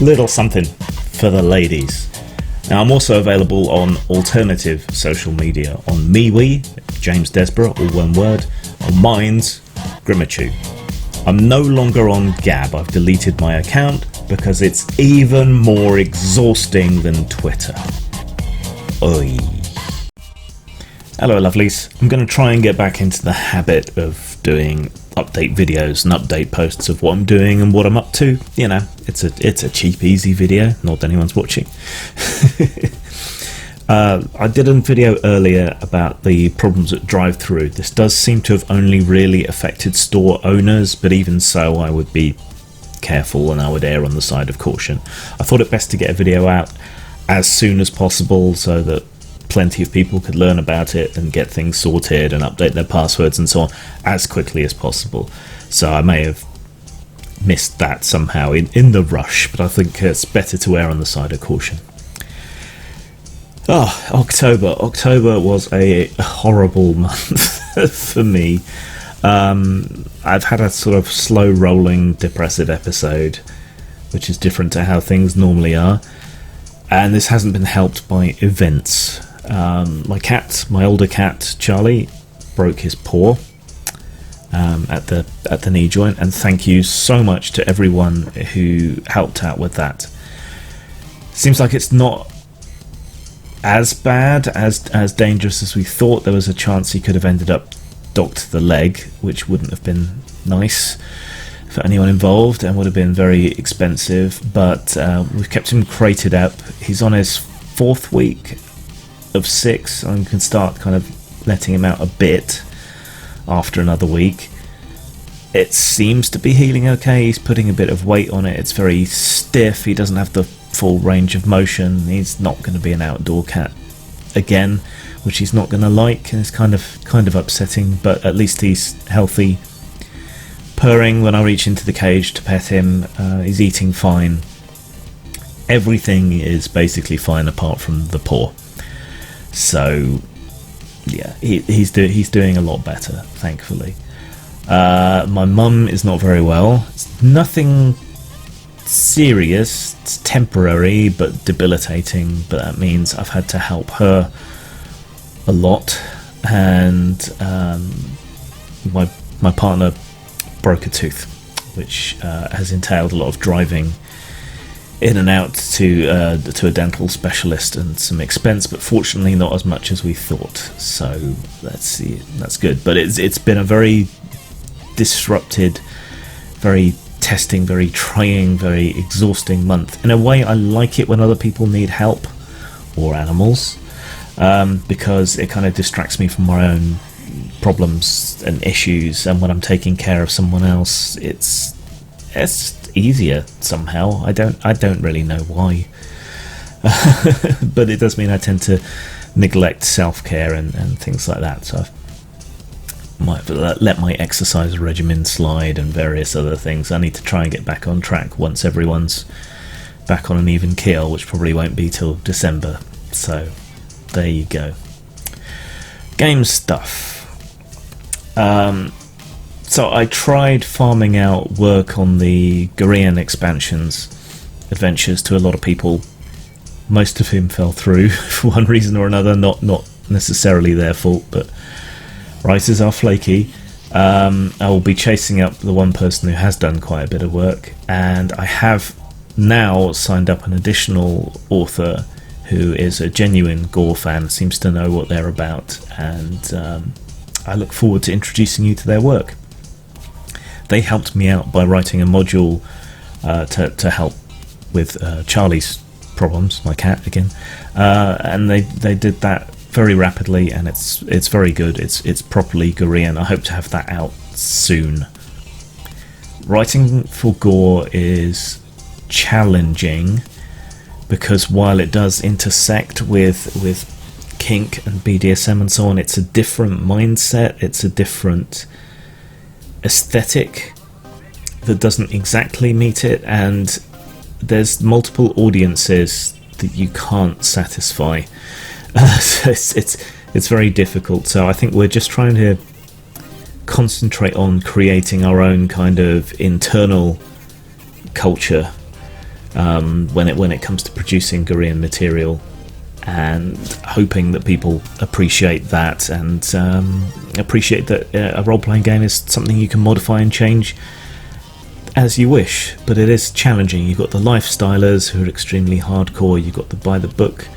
little something for the ladies. Now, I'm also available on alternative social media, on MeWe, James Desborough, all one word, on Minds, Grimachu. I'm no longer on Gab. I've deleted my account because it's even more exhausting than Twitter. Oi. Hello lovelies, I'm going to try and get back into the habit of doing update videos and update posts of what I'm doing and what I'm up to. You know, it's a cheap, easy video, not that anyone's watching. I did a video earlier about the problems at drive-thru. This does seem to have only really affected store owners, but even so I would be careful and I would err on the side of caution. I thought it best to get a video out as soon as possible so that plenty of people could learn about it and get things sorted and update their passwords and so on as quickly as possible. So I may have missed that somehow in the rush, but I think it's better to err on the side of caution. October was a horrible month for me. I've had a sort of slow rolling depressive episode, which is different to how things normally are, and this hasn't been helped by events. My older cat Charlie broke his paw at the knee joint, and thank you so much to everyone who helped out with that. Seems like it's not as bad, as dangerous as we thought. There was a chance he could have ended up docked the leg, which wouldn't have been nice for anyone involved and would have been very expensive, but we've kept him crated up. He's on his 4th week of 6, and can start kind of letting him out a bit after another week. It seems to be healing okay. He's putting a bit of weight on it. It's very stiff. He doesn't have the full range of motion. He's not going to be an outdoor cat again, which he's not going to like, and it's kind of upsetting, but at least he's healthy, purring when I reach into the cage to pet him. He's eating fine. Everything is basically fine apart from the paw. So yeah, he's doing a lot better, thankfully. My mum is not very well. It's nothing serious, it's temporary but debilitating, but that means I've had to help her a lot, and my partner broke a tooth, which has entailed a lot of driving in and out to a dental specialist and some expense, but fortunately not as much as we thought. So let's see, that's good. But it's been a very disrupted, very testing, very trying, very exhausting month. In a way, I like it when other people need help, or animals, because it kind of distracts me from my own problems and issues, and when I'm taking care of someone else, it's easier somehow. I don't really know why. But it does mean I tend to neglect self-care and things like that, so I might let my exercise regimen slide and various other things. I need to try and get back on track once everyone's back on an even keel, which probably won't be till December. So there you go. Game stuff. So I tried farming out work on the Gorian expansions adventures to a lot of people, most of whom fell through for one reason or another, not necessarily their fault, but writers are flaky. I will be chasing up the one person who has done quite a bit of work, and I have now signed up an additional author who is a genuine Gore fan, seems to know what they're about, and I look forward to introducing you to their work. They helped me out by writing a module to help with Charlie's problems, my cat again, and they did that very rapidly, and it's very good. It's properly Gorean. I hope to have that out soon. Writing for Gore is challenging because while it does intersect with kink and BDSM and so on, it's a different mindset, it's a different aesthetic that doesn't exactly meet it, and there's multiple audiences that you can't satisfy. So it's very difficult. So I think we're just trying to concentrate on creating our own kind of internal culture when it comes to producing Korean material, and hoping that people appreciate that, and appreciate that a role-playing game is something you can modify and change as you wish. But it is challenging. You've got the lifestylers who are extremely hardcore, you've got the by-the-book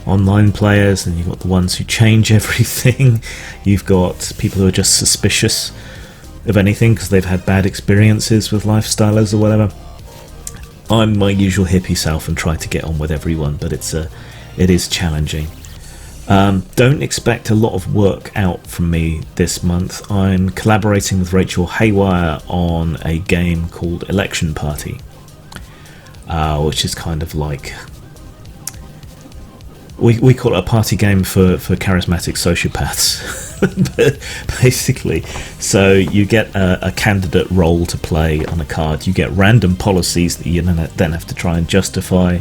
online players, and you've got the ones who change everything. You've got people who are just suspicious of anything because they've had bad experiences with lifestylers or whatever. I'm my usual hippie self and try to get on with everyone, but it is challenging. Don't expect a lot of work out from me this month. I'm collaborating with Rachel Haywire on a game called Election Party, which is kind of like, we call it a party game for charismatic sociopaths. Basically, so you get a candidate role to play on a card. You get random policies that you then have to try and justify.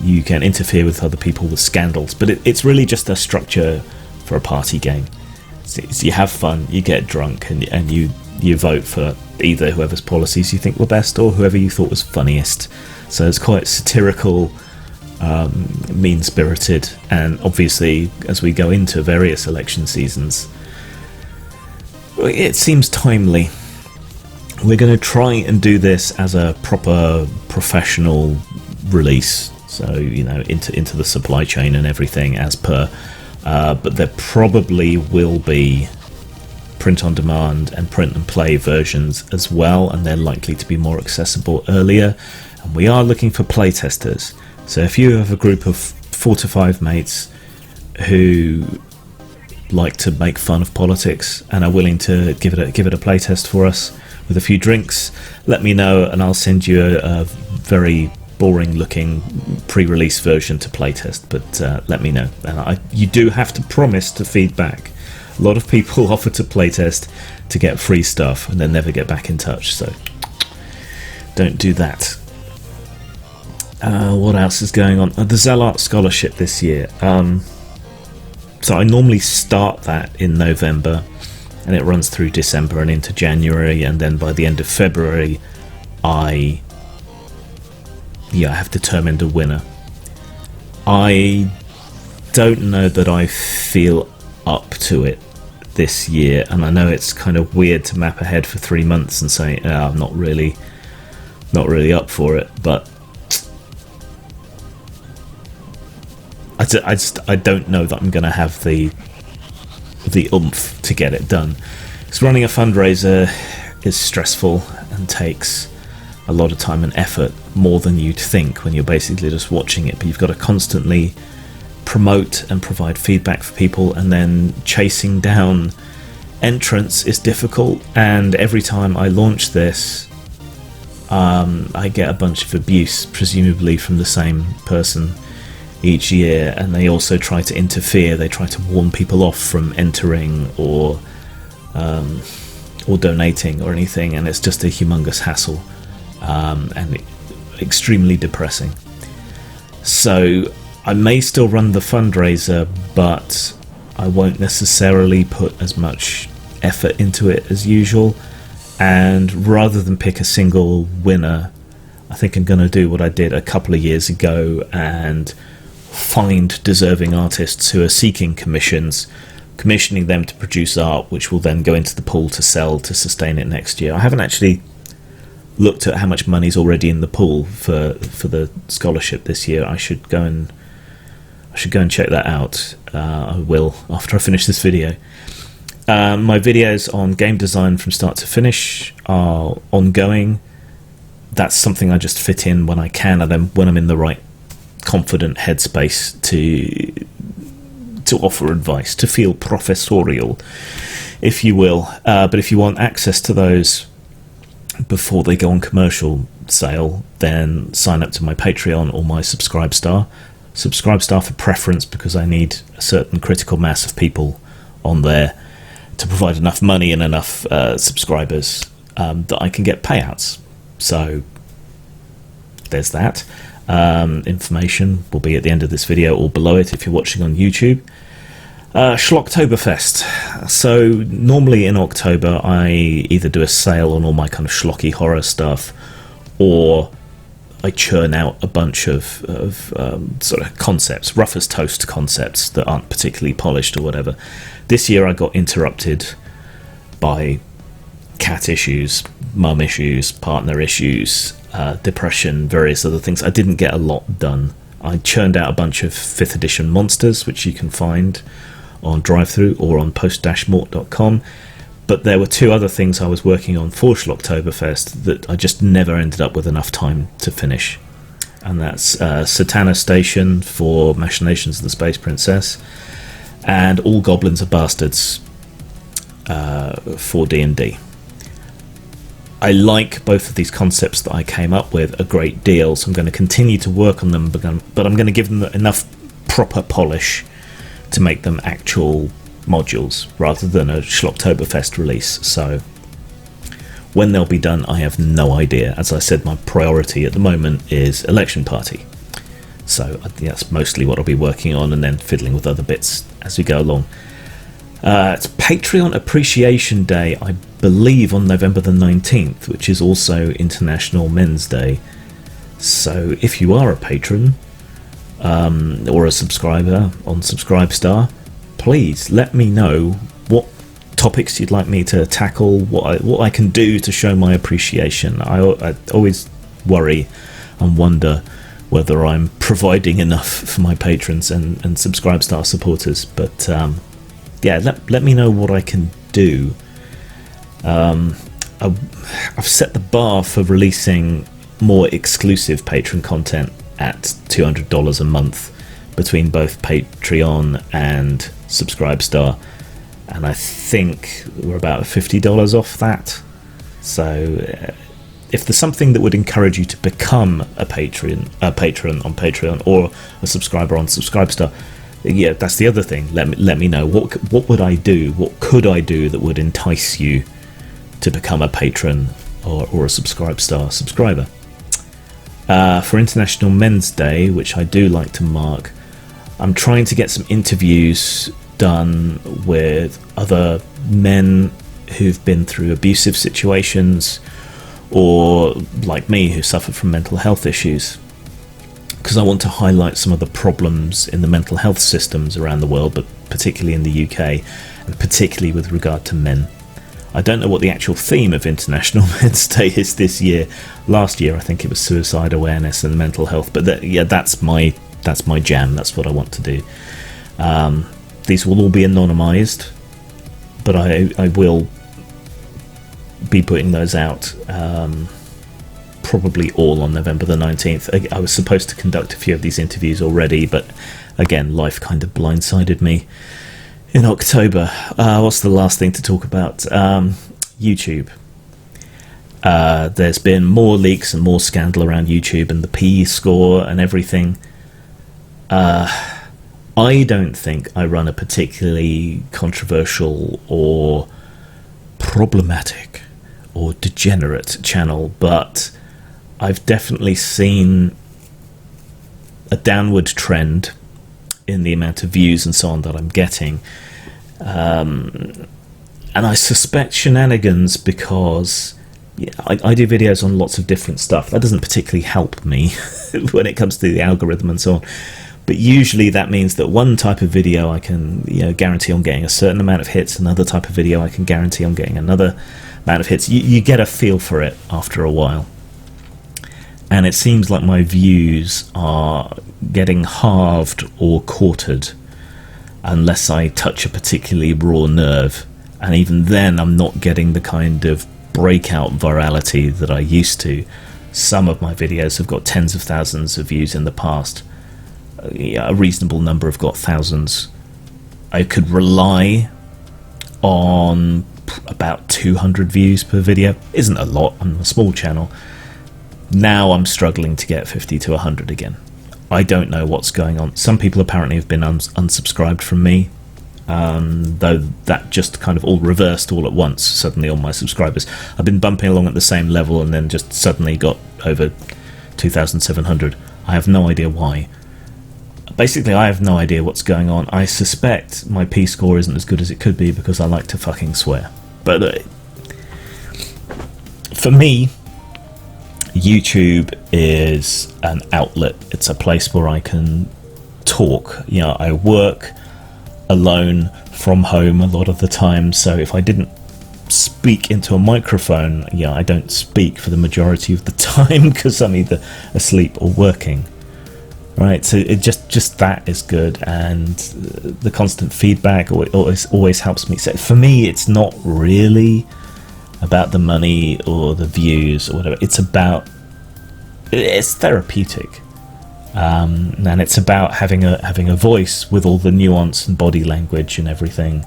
You can interfere with other people with scandals, but it's really just a structure for a party game. So you have fun, you get drunk, and you vote for either whoever's policies you think were best or whoever you thought was funniest. So it's quite satirical, mean-spirited, and obviously as we go into various election seasons, it seems timely. We're going to try and do this as a proper professional release, so into the supply chain and everything as per, but there probably will be print on demand and print and play versions as well, and they're likely to be more accessible earlier. And we are looking for playtesters. So if you have a group of 4 to 5 mates who like to make fun of politics and are willing to give it a playtest for us with a few drinks, let me know and I'll send you a very boring looking pre-release version to playtest. But let me know, and you do have to promise to feed back. A lot of people offer to playtest to get free stuff and then never get back in touch, so don't do that. What else is going on? The Zellart Scholarship this year. So I normally start that in November, and it runs through December and into January, and then by the end of February, I have determined a winner. I don't know that I feel up to it this year, and I know it's kind of weird to map ahead for 3 months and say I'm not really up for it, but I don't know that I'm going to have the oomph to get it done. Because running a fundraiser is stressful and takes a lot of time and effort, more than you'd think when you're basically just watching it. But you've got to constantly promote and provide feedback for people, and then chasing down entrants is difficult. And every time I launch this, I get a bunch of abuse, presumably from the same person each year, and they also try to interfere. They try to warn people off from entering or donating or anything, and it's just a humongous hassle, and extremely depressing. So I may still run the fundraiser, but I won't necessarily put as much effort into it as usual. And rather than pick a single winner, I think I'm going to do what I did a couple of years ago and find deserving artists who are seeking commissions, commissioning them to produce art, which will then go into the pool to sell to sustain it next year. I haven't actually looked at how much money's already in the pool for the scholarship this year. I should go and check that out. I will after I finish this video. My videos on game design from start to finish are ongoing. That's something I just fit in when I can, and then when I'm in the right confident headspace to offer advice, to feel professorial, if you will. But if you want access to those before they go on commercial sale, then sign up to my Patreon or my Subscribestar. Subscribestar for preference, because I need a certain critical mass of people on there to provide enough money and enough subscribers that I can get payouts. So there's that. Information will be at the end of this video or below it if you're watching on YouTube. Schlocktoberfest. So normally in October I either do a sale on all my kind of schlocky horror stuff, or I churn out a bunch of sort of concepts, rough as toast concepts that aren't particularly polished or whatever. This year I got interrupted by cat issues, mum issues, partner issues, depression, various other things. I didn't get a lot done. I churned out a bunch of 5th edition monsters, which you can find on DriveThru or on post-mort.com. But there were 2 other things I was working on for Schlocktoberfest that I just never ended up with enough time to finish. And that's Satana Station for Machinations of the Space Princess and All Goblins Are Bastards for D&D. I like both of these concepts that I came up with a great deal, so I'm going to continue to work on them, but I'm going to give them enough proper polish to make them actual modules rather than a Schlocktoberfest release. So when they'll be done, I have no idea. As I said, my priority at the moment is Election Party, so I think that's mostly what I'll be working on, and then fiddling with other bits as we go along. It's Patreon Appreciation Day, I believe, on November the 19th, which is also International Men's Day. So if you are a patron or a subscriber on Subscribestar, please let me know what topics you'd like me to tackle, what I can do to show my appreciation. I always worry and wonder whether I'm providing enough for my patrons and Subscribestar supporters, but yeah, let me know what I can do. I've set the bar for releasing more exclusive patron content at $200 a month between both Patreon and Subscribestar, and I think we're about $50 off that. So if there's something that would encourage you to become a patron on Patreon or a subscriber on Subscribestar, yeah, that's the other thing. Let me know what would I do, what could I do that would entice you to become a patron or a Subscribestar subscriber. For International Men's Day, which I do like to mark, I'm trying to get some interviews done with other men who've been through abusive situations, or like me, who suffered from mental health issues, because I want to highlight some of the problems in the mental health systems around the world, but particularly in the UK, and particularly with regard to men. I don't know what the actual theme of International Men's Day is this year. Last year I think it was suicide awareness and mental health, but that's my jam. That's what I want to do. These will all be anonymised, but I will be putting those out probably all on November the 19th. I was supposed to conduct a few of these interviews already, but again, life kind of blindsided me in October. What's the last thing to talk about? YouTube. There's been more leaks and more scandal around YouTube and the P score and everything. I don't think I run a particularly controversial or problematic or degenerate channel, but I've definitely seen a downward trend in the amount of views and so on that I'm getting. And I suspect shenanigans, because I do videos on lots of different stuff. That doesn't particularly help me when it comes to the algorithm and so on. But usually that means that one type of video I can guarantee on getting a certain amount of hits, another type of video I can guarantee on getting another amount of hits. You get a feel for it after a while. And it seems like my views are getting halved or quartered unless I touch a particularly raw nerve. And even then I'm not getting the kind of breakout virality that I used to. Some of my videos have got tens of thousands of views in the past. A reasonable number have got thousands. I could rely on about 200 views per video. Isn't a lot on a small channel. Now I'm struggling to get 50 to 100 again. I don't know what's going on. Some people apparently have been unsubscribed from me, though that just kind of all reversed all at once suddenly on my subscribers. I've been bumping along at the same level and then just suddenly got over 2,700. I have no idea why. Basically, I have no idea what's going on. I suspect my P score isn't as good as it could be because I like to fucking swear. But for me, YouTube is an outlet. It's a place where I can talk. You know, I work alone from home a lot of the time, so if I didn't speak into a microphone, yeah, I don't speak for the majority of the time because I'm either asleep or working. Right, so it just that is good, and the constant feedback always helps me. So for me, it's not really about the money or the views or whatever. It's therapeutic, and it's about having a voice with all the nuance and body language and everything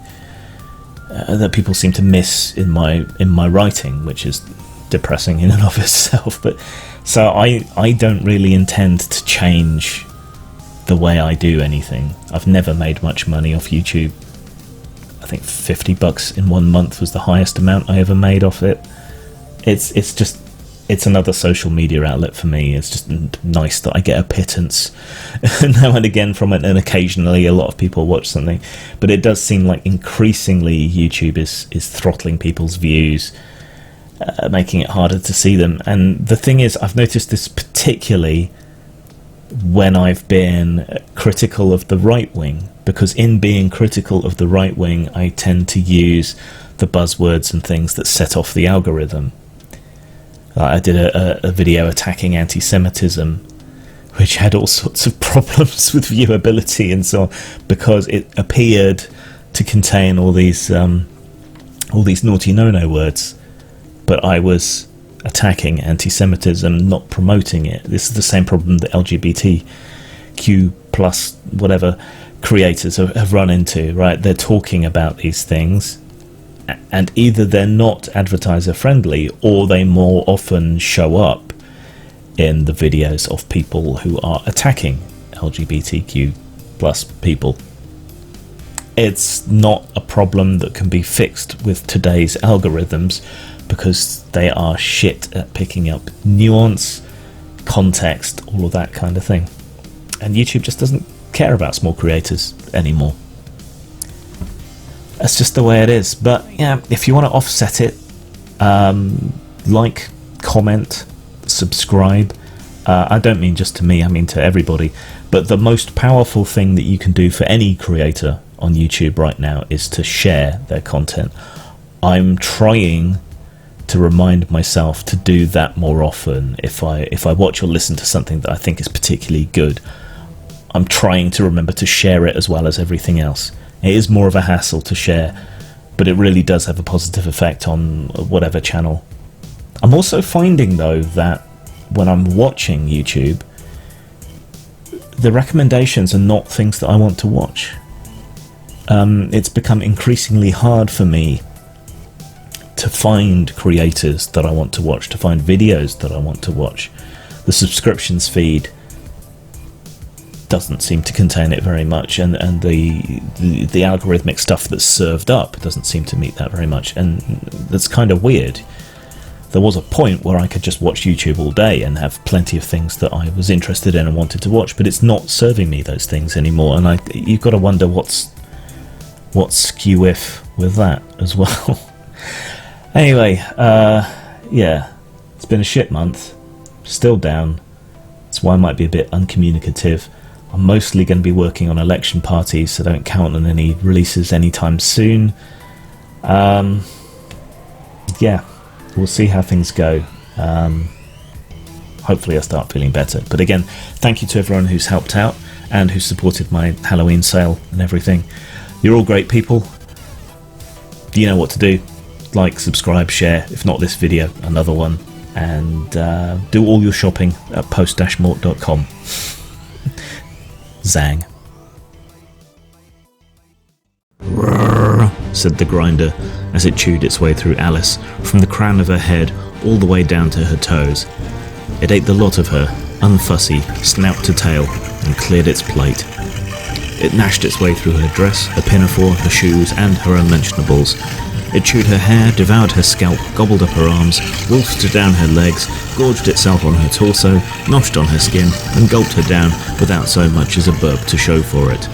that people seem to miss in my writing, which is depressing in and of itself. But so I don't really intend to change the way I do anything. I've never made much money off YouTube. I think $50 in 1 month was the highest amount I ever made off it. It's another social media outlet for me. It's just nice that I get a pittance now and again from it, and occasionally a lot of people watch something. But it does seem like increasingly YouTube is throttling people's views, making it harder to see them. And the thing is, I've noticed this particularly when I've been critical of the right wing, because in being critical of the right wing, I tend to use the buzzwords and things that set off the algorithm. I did a video attacking anti-Semitism, which had all sorts of problems with viewability and so on, because it appeared to contain all these naughty no-no words. But I was attacking anti-Semitism, not promoting it. This is the same problem that LGBTQ plus whatever creators have run into, right? They're talking about these things, and either they're not advertiser friendly, or they more often show up in the videos of people who are attacking LGBTQ plus people. It's not a problem that can be fixed with today's algorithms, because they are shit at picking up nuance, context, all of that kind of thing. And YouTube just doesn't care about small creators anymore. That's just the way it is. But yeah, if you want to offset it, like, comment, subscribe. I don't mean just to me, I mean to everybody. But the most powerful thing that you can do for any creator on YouTube right now is to share their content. I'm trying to remind myself to do that more often. If I watch or listen to something that I think is particularly good, I'm trying to remember to share it as well as everything else. It is more of a hassle to share, but it really does have a positive effect on whatever channel. I'm also finding, though, that when I'm watching YouTube, the recommendations are not things that I want to watch. It's become increasingly hard for me to find creators that I want to watch, to find videos that I want to watch. The subscriptions feed doesn't seem to contain it very much, and the algorithmic stuff that's served up doesn't seem to meet that very much, and that's kind of weird. There was a point where I could just watch YouTube all day and have plenty of things that I was interested in and wanted to watch, but it's not serving me those things anymore, and you've got to wonder what's skew-if with that as well. Anyway, yeah, it's been a shit month, still down. That's why I might be a bit uncommunicative. I'm mostly going to be working on election parties, so don't count on any releases anytime soon. Yeah, we'll see how things go. Hopefully I'll start feeling better. But again, thank you to everyone who's helped out and who supported my Halloween sale and everything. You're all great people. You know what to do. Like, subscribe, share, if not this video, another one, and do all your shopping at post-mort.com. Zang. "Rrrr," said the grinder as it chewed its way through Alice, from the crown of her head all the way down to her toes. It ate the lot of her, unfussy, snout to tail, and cleared its plate. It gnashed its way through her dress, her pinafore, her shoes, and her unmentionables. It chewed her hair, devoured her scalp, gobbled up her arms, wolfed down her legs, gorged itself on her torso, noshed on her skin, and gulped her down without so much as a burp to show for it.